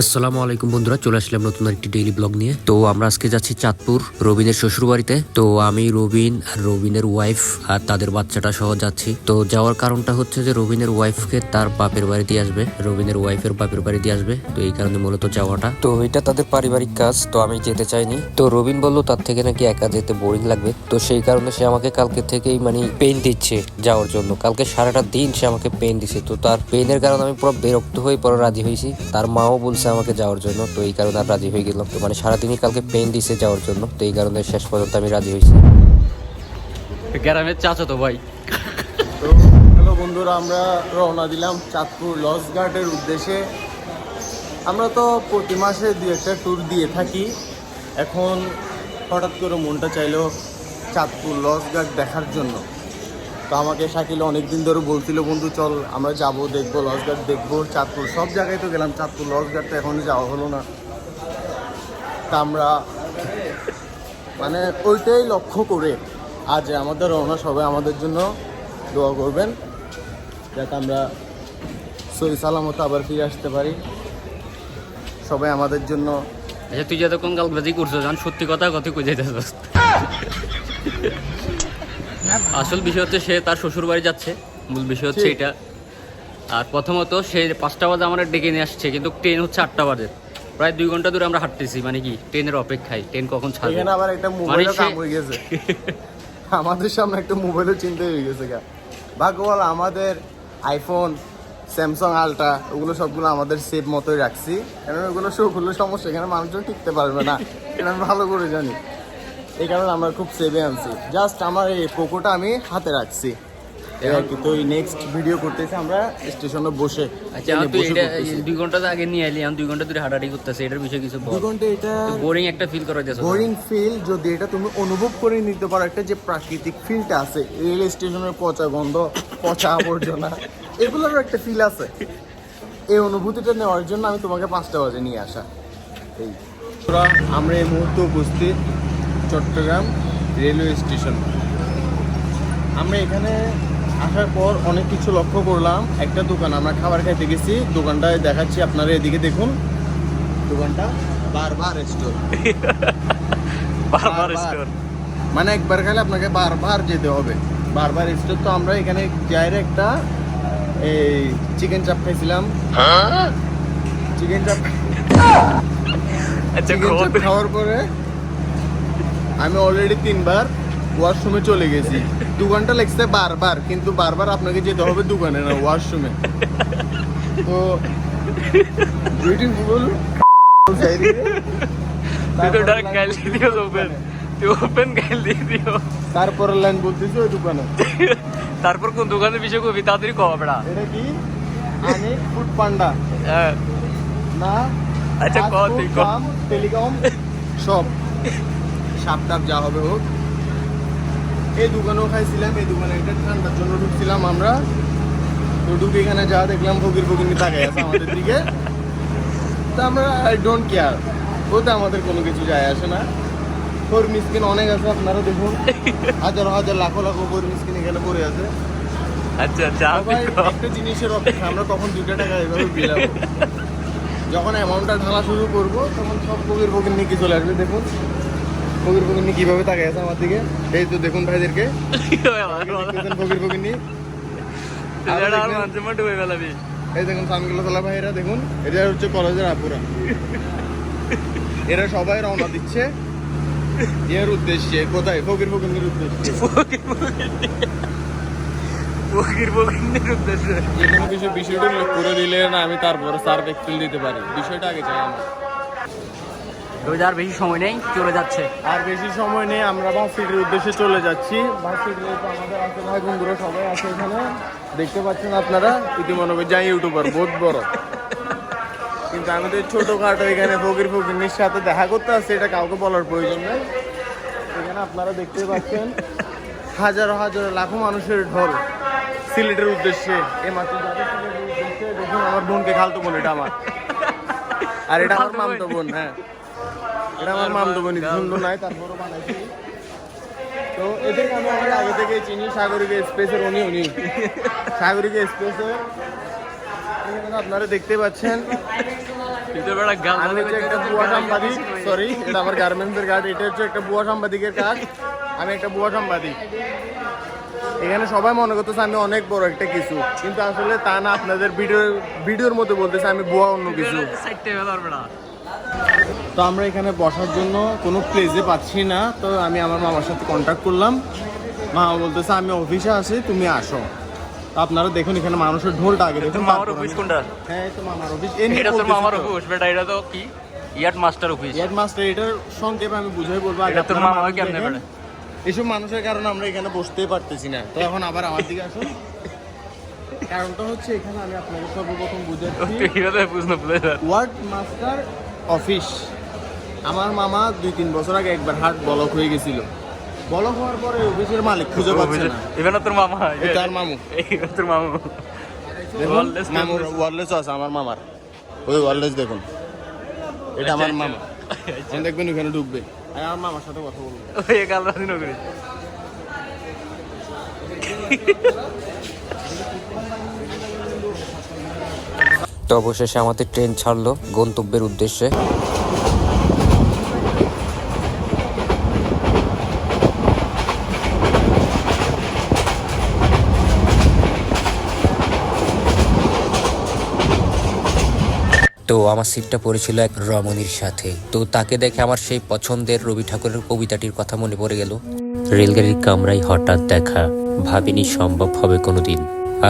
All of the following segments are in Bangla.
আসসালামু আলাইকুম বন্ধুরা, চলে আসলাম নতুন একটি ডেইলি ব্লগ নিয়ে। তো আমরা আজকে যাচ্ছি চাঁদপুর রবিনের শ্বশুর বাড়িতে। তো আমি, রবিন আর রবিনের ওয়াইফ আর তাদের বাচ্চাটা সহ যাচ্ছি। তো যাওয়ার কারণটা হচ্ছে যে রবিনের ওয়াইফকে তার বাপের বাড়ি দিয়ে আসবে, রবিনের ওয়াইফের বাপের বাড়ি দিয়ে আসবে। তো এই কারণে মূলত যাওয়াটা। তো এটা তাদের পারিবারিক কাজ, তো আমি যেতে চাইনি। তো রবিন বললো তার থেকে নাকি একা যেতে বোরিং লাগবে, তো সেই কারণে সে আমাকে কালকে থেকেই পেন দিচ্ছে যাওয়ার জন্য। কালকে সারাটা দিন সে আমাকে পেন দিচ্ছে। তো তার পেনের কারণে আমি পুরো বিরক্ত হয়ে পরে রাজি হয়েছি। তার মাও বলছে আমাকে যাওয়ার জন্য, তো এই কারণে আর রাজি হয়ে গেলাম। তো সারাদিনই কালকে পেন দিছে যাওয়ার জন্য, তো এই কারণে শেষ পর্যন্ত আমি রাজি হয়েছি। গ্রামের চাচা তো ভাই। তো হ্যালো বন্ধুরা, আমরা রওনা দিলাম চাঁদপুর লস গার্ডের উদ্দেশ্যে। আমরা তো প্রতি মাসে 2-1টা ট্যুর দিয়ে থাকি। এখন হঠাৎ করে মনটা চাইলো চাঁদপুর লস গার্ড দেখার জন্য। তো আমাকে শাকিল অনেকদিন ধরে বলছিল, বন্ধু চল আমরা যাবো, দেখবো লস গার্ড দেখবো। চাঁদপুর সব জায়গায় তো গেলাম, চাঁদপুর লস গার্ড তো এখনই যাওয়া হলো না। তা আমরা ওইটাই লক্ষ্য করে আজ আমাদের রওনা। সবাই আমাদের জন্য দোয়া করবেন যাতে আমরা সহি সালামত আবার ফিরে আসতে পারি। সবাই আমাদের জন্য। আচ্ছা, তুই যতক্ষণ গালবাজি করছো, জান সত্যি কথা কই যাইতেছস। আসল বিষয় হচ্ছে সে তার শ্বশুর বাড়ি যাচ্ছে, মূল বিষয় হচ্ছে এটা। আর প্রথমত সে 5টা বাজে আমরা ডেকে নিয়ে আসছে, কিন্তু ট্রেন হচ্ছে 8টা বাজে। প্রায় 2 ঘন্টা ধরে আমরা হাঁটতেছি, ট্রেনের অপেক্ষায়, ট্রেন কখন ছাড়বে। এখানে আবার একটা মোবাইলও কাম হয়ে গেছে। আমাদের সামনে একটা মোবাইলও চিন্তা হয়ে গেছে। ভাগ্যবালা আমাদের আইফোন, স্যামসাং আলট্রা, ওগুলো সবগুলো আমাদের সেভ মতোই রাখছি, কারণ ওগুলো সবগুলো সমস্যা, এখানে মানুষজন টিকতে পারবে না, এটা আমি ভালো করে জানি। এই কারণে আমরা খুব সেভে আনছি। জাস্ট আমার এই পোকোটা আমি হাতে রাখছি আর কি। তো এই নেক্সট ভিডিও করতেছি আমরা স্টেশনে বসে। আচ্ছা, তুই এটা 2 ঘন্টা আগে নিয়ে এলি, আমি 2 ঘন্টা ধরে হাঁটাহাঁটি করতেছি, এটার বিষয়ে কিছু বল। 2 ঘন্টা এটা বোরিং একটা ফিল করা যাচ্ছে। বোরিং ফিল যদি এটা তুমি অনুভব করে নিতে পারো, একটা যে প্রাকৃতিক ফিলটা আছে, রেল স্টেশনের পচা গন্ধ, পচা আবর্জনা, এগুলোরও একটা ফিল আছে। এই অনুভূতিটা নেওয়ার জন্য আমি তোমাকে 5টা বাজে নিয়ে আসা। এই আমরা এই মুহূর্তে উপস্থিত চট্টগ্রাম রেলওয়ে স্টেশন। আমরা এখানে আসার পর অনেক কিছু লক্ষ্য করলাম। একটা দোকান, আমরা খাবার খাইতে গেছি, দোকানটায় দেখাচ্ছি আপনারা, এদিকে দেখুন। দোকানটা বারবার স্টোর, বারবার স্টোর, একবার খেলে আপনাকে বারবার যেতে হবে, বারবার স্টোর। তো আমরা এখানে যাইরে একটা এই চিকেন চাপ খাইছিলাম। চিকেন চাপ খাওয়ার পরে আমি অলরেডি 3বার ওয়াশরুমে চলে গেছি। 2 ঘন্টা লেগছে বারবার, কিন্তু বারবার আপনাকে যেতে হবে দোকানে না ওয়াশরুমে। তো বিউটিফুল তারপরের লাইন বলতেছি ওই দোকানে। তারপর কোন দোকানের বিষয় কবি তাড়াতাড়ি কওয়া বেড়া। এটা কি আনি ফুড পান্ডা না? আচ্ছা, টেলিকম সব সাপটাপ যা হবে হোক। এই দোকানেও খাইছিলাম, এই দোকানে একটা ঠান্ডার জন্য ঢুকছিলাম আমরা। তো ঢুকে এখানে যা দেখলাম, ফকির তাকাই আছে আমাদের দিকে। তো আমরা আই ডোন্ট কেয়ার, ওতে আমাদের কোনো কিছু যায় আসে না। ফোর মিসকিন অনেক আছে, আপনারা দেখুন, হাজার হাজার লাখো লাখো ফোর মিসকিন এখানে পড়ে আছে। আচ্ছা আচ্ছা, একটা জিনিসের অপেক্ষা, আমরা কখন 2টা টাকা এভাবে বিলাবো। যখন অ্যামাউন্টটা ঢালা শুরু করবো, তখন সব ফকির নিয়ে চলে আসবে। দেখুন ফকির নিয়ে কিভাবে তাকাই আছে আমার দিকে। এই তো দেখুন ভাইদেরকে, ফকির নিয়ে। এই দেখুন সানগ্লাসওয়ালা ভাইরা, দেখুন এটা হচ্ছে কলেজের আপুরা। এরা সবাই রওনা দিচ্ছে এর উদ্দেশ্যে। কোথায়? ফকির উদ্দেশ্যে। যেকোনো কিছু বিষয়টা করে দিলে না, আমি তারপরে সার্ভ এক্সেল দিতে পারি। বিষয়টা আগে চাই আমার। আর বেশি সময় নেই, চলে যাচ্ছে। আর বেশি সময় নেই, আমরা ভার্সিটির উদ্দেশ্যে চলে যাচ্ছি। ভার্সিটিতে আমাদের আছে ভাই বন্ধুরা, সবাই আছে এখানে, দেখতে পাচ্ছেন আপনারা। ইতিমধ্যে যাই ইউটিউবার বহুত বড়, কিন্তু আমাদের ছোটখাটো এখানে ফকির সাথে দেখা করতে আসছে, এটা কাউকে বলার প্রয়োজন নেই। এখানে আপনারা দেখতে পাচ্ছেন হাজারো হাজারো লাখো মানুষের ঢল সিলেটের উদ্দেশ্যে। এই মাত্র সিলেটের উদ্দেশ্যে দেখুন আমার বোনকে, খালতো বোন এটা আমার, আর এটা আমার মামতো বোন। হ্যাঁ, এটা আমার মামতো বোন, সুন্দর নাই তারপরও বানাইছি। তো এদেরকে আমি অনেক আগে থেকে চিনি। সাগরিকা এক্সপ্রেসের উনি সাগরিকা এক্সপ্রেসের আপনারা দেখতে পাচ্ছেন আমি হচ্ছে একটা বুয়া সাংবাদিক, সরি এটা আমার গার্মেন্টসের কাজ, এটা হচ্ছে একটা বুয়া সাংবাদিকের কাজ, আমি একটা বুয়া সাংবাদিক। এখানে সবাই মনে করতেছে আমি অনেক বড় একটা কিছু, কিন্তু আসলে তা না, আপনাদের ভিডিওর মধ্যে বলতেছে আমি বুয়া অন্য কিছু। তো আমরা এখানে বসার জন্য কোনো প্লেসে পাচ্ছি না, তো আমি আমার মামার সাথে কন্ট্যাক্ট করলাম, মামা বলতেছে আমি অফিসে আছি তুমি আসো। তো আপনারা দেখুন এখানে মানুষের ঢোলটা আগে দেখুন। মামার অফিস কোনটা? হ্যাঁ এই তো মামার অফিস। এটা তো মামার অফিস, বেটা এটা তো কি yard master office. Yard master এটার সংক্ষেপে আমি বুঝাই বলবো। এটা তোর মামা হয় কেমনে বেটা? এইসব মানুষের কারণে আমরা এখানে বসতেই পারতেছি না। তো এখন আবার আমার দিকে আসুন। কারণটা হচ্ছে এখানে আমি আপনাকে সর্বপ্রথম বুঝাচ্ছি, ওয়ার্ড মাস্টার অফিস। আমার মামা 2-3 বছর আগে একবার হার্ট ব্লক হয়ে গেছিল। ব্লক হওয়ার পরে অফিসের মালিক খুঁজে পাচ্ছে না। এবার তোর মামা, তার মামু, তোর মামু মামুর ওয়ারলেস আছে আমার মামার, ওই ওয়ারলেস দেখুন, এটা আমার মামা। আপনি দেখবেন ওখানে ঢুকবে, আমি আমার মামার সাথে কথা বলবো। ওই কাল রাতে নগরী তো অবশেষে আমাদের ট্রেন ছাড়লো গন্তব্যের উদ্দেশ্যে। তো আমার সিটটা পড়েছিল এক রমণীর সাথে। তো তাকে দেখে আমার সেই পছন্দের রবি ঠাকুরের কবিতাটির কথা মনে পড়ে গেল। রেলগাড়ির কামরায় হঠাৎ দেখা, ভাবিনি সম্ভব হবে কোনোদিন।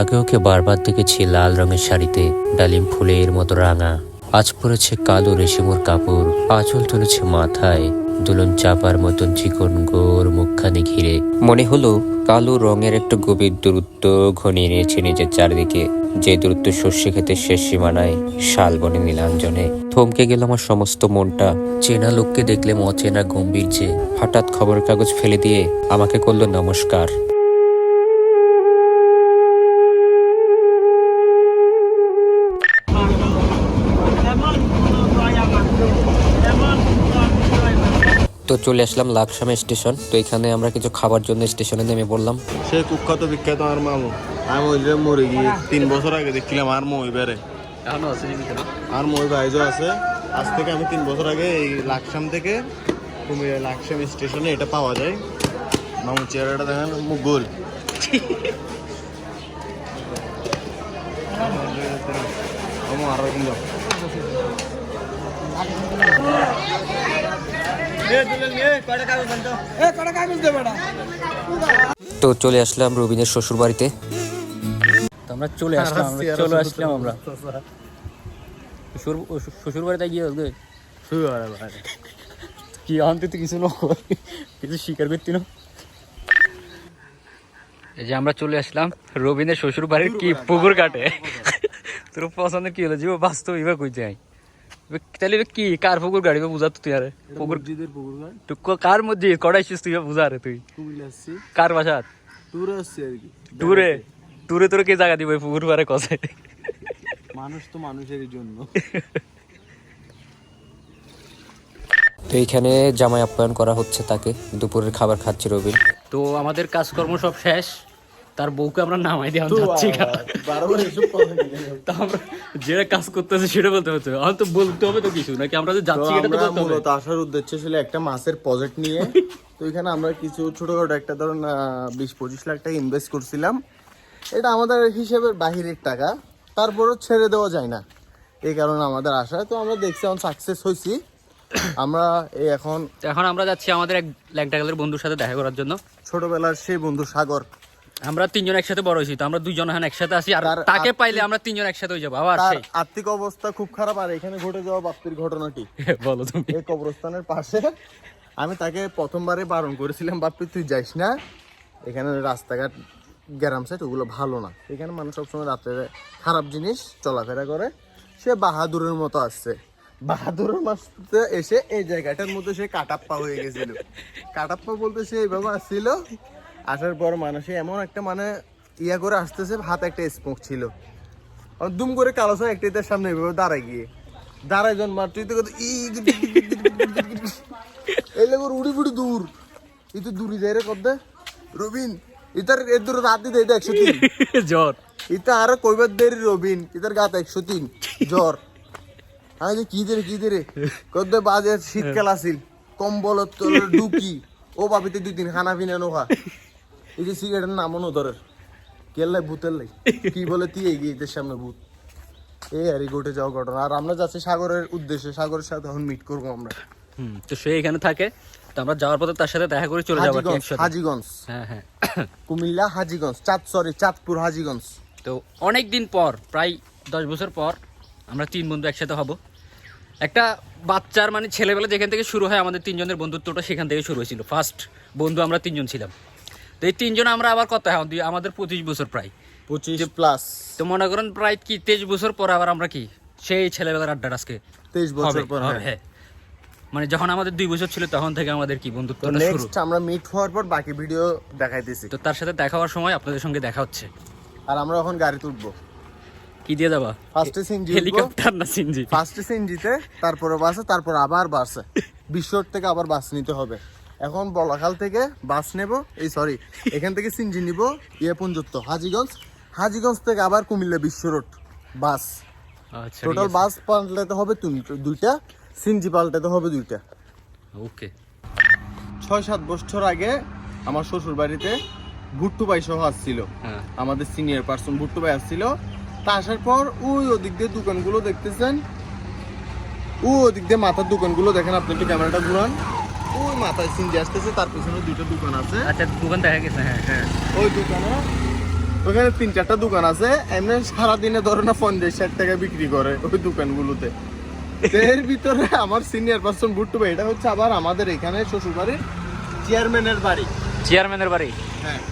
আগে ওকে বারবার দেখেছি লাল রঙের শাড়িতে, ডালিম ফুলের মতো রাঙা। আজ পরেছে কালো রেশমের কাপড়, আঁচল তুলেছে মাথায়, দুলন চাপার মতন চিকন গোর মুখখানি ঘিরে। মনে হলো কালো রঙের একটা গভীর দূরত্ব ঘনিয়ে নিয়েছে নিজের চারদিকে, যে দূরত্ব শস্য খেতে শেষ সীমানায়, শালবনে নীলাঞ্জনে। থমকে গেল আমার সমস্ত মনটা। চেনা লোককে দেখলে অচেনা গম্ভীর যে হঠাৎ খবরের কাগজ ফেলে দিয়ে আমাকে করলো নমস্কার। তো চলে আসলাম লাকসামে স্টেশন। তো এখানে আমরা কিছু খাবার জন্য স্টেশনে নেমে পড়লাম। সে কুখ্যাত বিখ্যাত আমার মামু, আমি ওই যে মরে গিয়ে 3 বছর আগে দেখছিলাম আর মই বেড়ে, এখনো আছে আর মই ভাইজও আছে। আজ থেকে আমি 3 বছর আগে এই লাকসাম থেকে কুমিল্লা লাকসাম স্টেশনে এটা পাওয়া যায়। মামুর চেহারাটা দেখেন, মুখ গোল। মামু আরো কিন্তু তো চলে আসলাম রবিনের শ্বশুর বাড়িতে। তো আমরা চলে আসলাম আমরা শ্বশুর বাড়িতে গিয়ে কি আনতে তো কিছু কিছু স্বীকার করতি না। এই যে আমরা চলে আসলাম রবিনের শ্বশুর বাড়ির কি পুকুর কাটে। তোর পছন্দের কি হলো যে বাস্তব এবার কই যাই, তাহলে কি কার পুকুর গাড়ি বুঝা তুই? আরে পুকুর কার মধ্যে কড়াইছিস তুই বুঝা? রে তুই কার বাসাত টুরে টুরে তোর কে জায়গা দিব পুকুর পারে কষে? মানুষ তো মানুষের জন্য। তো এইখানে জামাই আপ্যায়ন করা হচ্ছে তাকে, দুপুরের খাবার খাচ্ছে রবিন। তো আমাদের কাজকর্ম সব শেষ, তার বউকে আমরা নামাই দিয়ে যাচ্ছি। তো আমরা যেটা কাজ করতেছে সেটা বলতে হচ্ছে, আমার তো বলতে হবে তো কিছু নাকি আমরা যে যাচ্ছি এটা তো বলতে হবে। মূলত আসার উদ্দেশ্য ছিল একটা মাছের প্রজেক্ট নিয়ে। তো এখানে আমরা কিছু ছোটখাটো একটা ধরুন 20-25 লাখ টাকা ইনভেস্ট করছিলাম। এটা আমাদের হিসেবের বাহিরের টাকা, তারপরও ছেড়ে দেওয়া যায় না, এই কারণে আমাদের আশা। তো আমরা দেখছি এখন সাকসেস হয়েছি আমরা। এই এখন আমরা যাচ্ছি আমাদের এক ল্যাংটাকালের বন্ধুর সাথে দেখা করার জন্য। ছোটবেলার সেই বন্ধু সাগর, আমরা 3 জন একসাথে বড় হয়েছি, তো আমরা 2 জন এখন একসাথে আছি। আর তাকে পাইলে আমরা 3 জন একসাথে হয়ে যাবো আবার। সেই আর্থিক অবস্থা খুব খারাপ। আর এখানে ঘটে যাওয়া বাপ্পির ঘটনাটি বলো তুমি। এই কবরস্থানের পাশে আমি তাকে প্রথমবারে বারণ করেছিলাম, বাপ্পি তুই যাইস না, এখানে রাস্তাঘাট গ্রাম সাইড ওগুলো ভালো না, এখানে মানুষ সবসময় রাত্রে খারাপ জিনিস চলাফেরা করে। সে বাহাদুরের মতো আসছে, বাহাদুরের মাসে এসে এই জায়গাটার মধ্যে সে কাটাপ্পা হয়ে গেছিল। কাটাপ্পা বলতে সে এইভাবে আসছিল, আসার পর মানুষে এমন একটা ইয়া করে আসতেছে, হাতে একটা স্মোক ছিল, দুম করে কালো একটা তার সামনে এইভাবে দাঁড়ায় গিয়ে দাঁড়ায় জন মার তুই তো এই লেগর উড়ি ফুড়ি দূর এই তো দূরে যাই রে কদ্দে রবিন ইতার এর দূর রাত দিতে এটা 103 জ্বর, ইতা আরো কইবার দেরি রবিন ইতার গাত 103 জ্বর। আমি যে কি দে কত বাজে শীতকাল আসিল কম্বল তোর ডুকি ও বাবিতে 2-3 খানা পিনা নোখা এই যে সিগারেটের নামও নদরের কেল্লাই ভূতের লাই কি বলে তুই এগিয়ে এদের সামনে ভূত এই আর ঘটে যাওয়া ঘটনা আর আমরা যাচ্ছি সাগরের উদ্দেশ্যে সাগরের সাথে এখন মিট করবো আমরা তো সে এখানে থাকে তো আমরা যাওয়ার পথে তার সাথে দেখা করে চলে যাবো আর কি একসাথে। হাজীগঞ্জ হ্যাঁ কুমিল্লা হাজীগঞ্জ চাঁদপুর হাজীগঞ্জ। তো অনেক দিন পর প্রায় 10 বছর পর আমরা 3 বন্ধু একসাথে হব। একটা বাচ্চার মানে ছেলেবেলা যেখান থেকে শুরু হয় আমাদের 3 জনের বন্ধুত্বটা সেখান থেকে শুরু হয়েছিল। ফার্স্ট বন্ধু আমরা 3 জন ছিলাম। তো এই 3 জন আমরা আবার কত হয় আমাদের 25 বছর প্রায় 25 প্লাস। তো মনে করেন প্রায় কি 23 বছর পর আবার আমরা কি সেই ছেলেবেলার আড্ডা আজকে 23 বছর পর হ্যাঁ মানে যখন আমাদের 2 বছর ছিল তখন থেকে আমাদের কি বন্ধুত্বটা শুরু। নেক্সট আমরা মিট হওয়ার পর বাকি ভিডিও দেখাইতেছি। তো তার সাথে দেখা হওয়ার সময় আপনাদের সঙ্গে দেখা হচ্ছে। আর আমরা এখন গাড়ি তুলবো কি দিয়ে যাবা? ফার্স্টে সিনজি হেলিকপ্টার না সিনজি? ফার্স্টে সিনজিতে তারপরে বাসে তারপর আবার বাসে বিশ্বর থেকে আবার বাস নিতে হবে। এখন বলাখাল থেকে বাস নেব এখান থেকে সিনজি নিব পর্যন্ত হাজীগঞ্জ থেকে আবার কুমিল্লা বিশ্ব রোড বাস। আচ্ছা টোটাল বাস পাল্টাতে হবে 2টা, সিনজি পাল্টাতে হবে 2টা। ওকে। 6-7 বছর আগে আমার শ্বশুর বাড়িতে ভুট্টু ভাই সহ আসছিল, হ্যাঁ আমাদের সিনিয়র পার্সন ভুট্টু ভাই আসছিল। তা আসার পর ওদিক দিয়ে দোকানগুলো দেখতেছেন, ওদিক দিয়ে মাথার দোকানগুলো দেখেন, আপনি একটু ক্যামেরাটা ঘুরান। ওই মাথায় সিনজি আসতেছে, তার পিছনে 2টা দোকান আছে। আচ্ছা দোকান দেখা গেছে। হ্যাঁ ওই দোকানে ওখানে 3-4টা দোকান আছে। এমনি সারাদিনে ধরে না 50-60 টাকা বিক্রি করে ওই দোকানগুলোতে। এর ভিতরে আমার সিনিয়র পার্সন ভুট্টু ভাই, এটা হচ্ছে আবার আমাদের এখানে শ্বশুর বাড়ির চেয়ারম্যানের বাড়ি। চেয়ারম্যানের বাড়ি? হ্যাঁ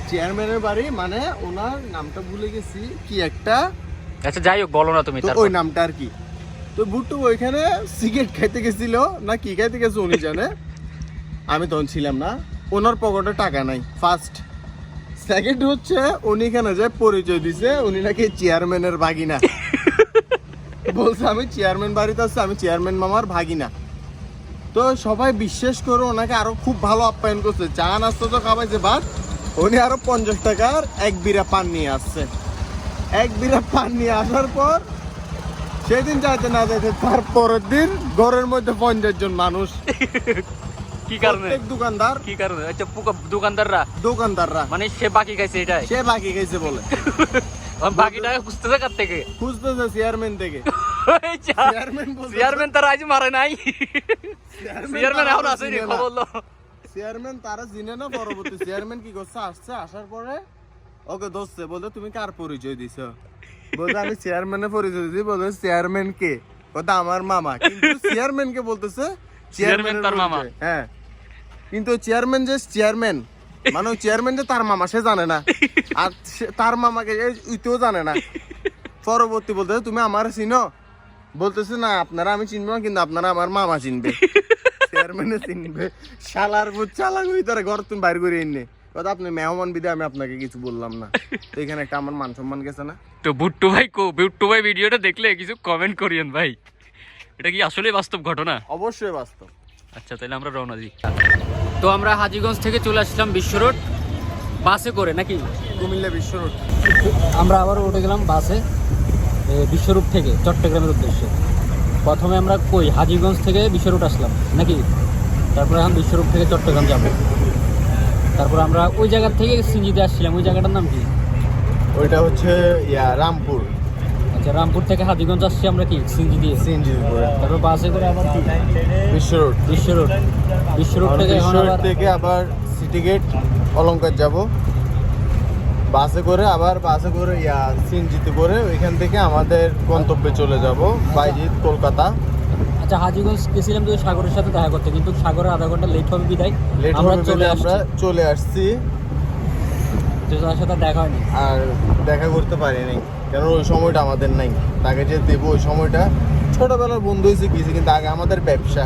চেয়ারম্যানের বাড়ি, মানে ওনার নামটা ভুলে গেছি কি একটা। আচ্ছা যাই হোক, বলো না তুমি তো ওই নামটা আর কি। তো ভুট্টু ওইখানে সিগারেট খাইতে গেছিল না কি খাইতে গেছে উনি জানে, আমি তখন ছিলাম না। ওনার পকেটে টাকা নাই ফার্স্ট। সেকেন্ড হচ্ছে উনি এখানে যে পরিচয় দিছে উনি নাকি চেয়ারম্যানের ভাগিনা। বলছে আমি চেয়ারম্যান বাড়িতে আছি, আমি চেয়ারম্যান মামার ভাগিনা। তো সবাই বিশ্বাস করে ওনাকে আরো খুব ভালো আপ্যায়ন করছে। চা নাস্তা তো খাওয়াইছে, বাট উনি আরো 50 টাকার 1 বিড়া পান নিয়ে আসছে। 1 বিড়া পান নিয়ে আসার পর সেদিন যাইতে না যাইতে তার পরের দিন ঘরের মধ্যে 50 জন মানুষ। কি কারণে? দোকানদার কি কারণে? আচ্ছা দোকানদাররা মানে সে বাকি খাইছে, এটাই সে বাকি খাইছে বলে। বাকি টাকা খুঁজতেছে কার থেকে? খুঁজতেছে চেয়ারম্যান থেকে। চেয়ারম্যান তার আজ মারে নাই। চেয়ারম্যান এখন আছে নি, খবর লো। চেয়ারম্যান তারা চিনে না। পরবর্তী চেয়ারম্যান কি করছে, আসছে, আসার পরে ওকে ধরছে, বলতে তুমি কার পরিচয় দিছো? বলতে আমি চেয়ারম্যানের পরিচয় দিছি। বলতে চেয়ারম্যান কে? ওটা আমার মামা। কিন্তু চেয়ারম্যান কে বলতেছে চেয়ারম্যান তার মামা। হ্যাঁ কিন্তু চেয়ারম্যান যে চেয়ারম্যান মানে ওই চেয়ারম্যান যে তার মামা সে জানে না, আর তার মামাকে ইতেও জানে না। পরবর্তী বলতেছে তুমি আমার চিনো? বলতেছে না আপনারা আমি চিনবো না, কিন্তু আপনারা আমার মামা চিনবে, চেয়ারম্যানে চিনবে। শালার বুঝ চালাক ভিতরে ঘর তুমি বাইর করে এনে কথা আপনি মেহমান বিদে আমি আপনাকে কিছু বললাম না। তো এখানে একটা আমার মান সম্মান গেছে না। তো ভুট্টু ভাই ভিডিওটা দেখলে কিছু কমেন্ট করিয়েন ভাই। এটা কি আসলে বাস্তব ঘটনা? অবশ্যই বাস্তব। আচ্ছা তাহলে আমরা রওনা দিই। তো আমরা হাজীগঞ্জ থেকে চলে আসলাম বিশ্ব রোড বাসে করে, নাকি কুমিল্লা বিশ্ব রোড। আমরা আবার উঠে গেলাম বাসে বিশ্বরূপ থেকে চট্টগ্রামের উদ্দেশ্যে। প্রথমে আমরা হাজীগঞ্জ থেকে বিশ্বরূপ আসলাম নাকি, তারপরে এখন বিশ্বরূপ থেকে চট্টগ্রাম যাব। তারপর আমরা ওই জায়গা থেকে সিনজিতে আসছিলাম। ওই জায়গাটার নাম কি? ওইটা হচ্ছে রামপুর। আচ্ছা রামপুর থেকে হাজীগঞ্জ আসছি আমরা কি সিনজি দিয়ে। তারপর বাসে করে আবার কি বিশ্ব রোড থেকে আবার সিটি গেট অলংকার যাব। বাসে করে সিনজিতে করে ওইখান থেকে আমাদের গন্তব্যে চলে যাব বাইজিৎ, কলকাতা। আচ্ছা হাজীগঞ্জ গেছিলাম তো সাগরের সাথে দেখা করতে, কিন্তু সাগরে আধা ঘন্টা লেট হবে বিদায় আমরা চলে আসছি। তার সাথে দেখা হয়নি আর দেখা করতে পারিনি, কারণ ওই সময়টা আমাদের নাই। তাকে যে দেবো ওই সময়টা ছোটবেলার বন্ধু হয়েছে গিয়েছে, কিন্তু আগে আমাদের ব্যবসা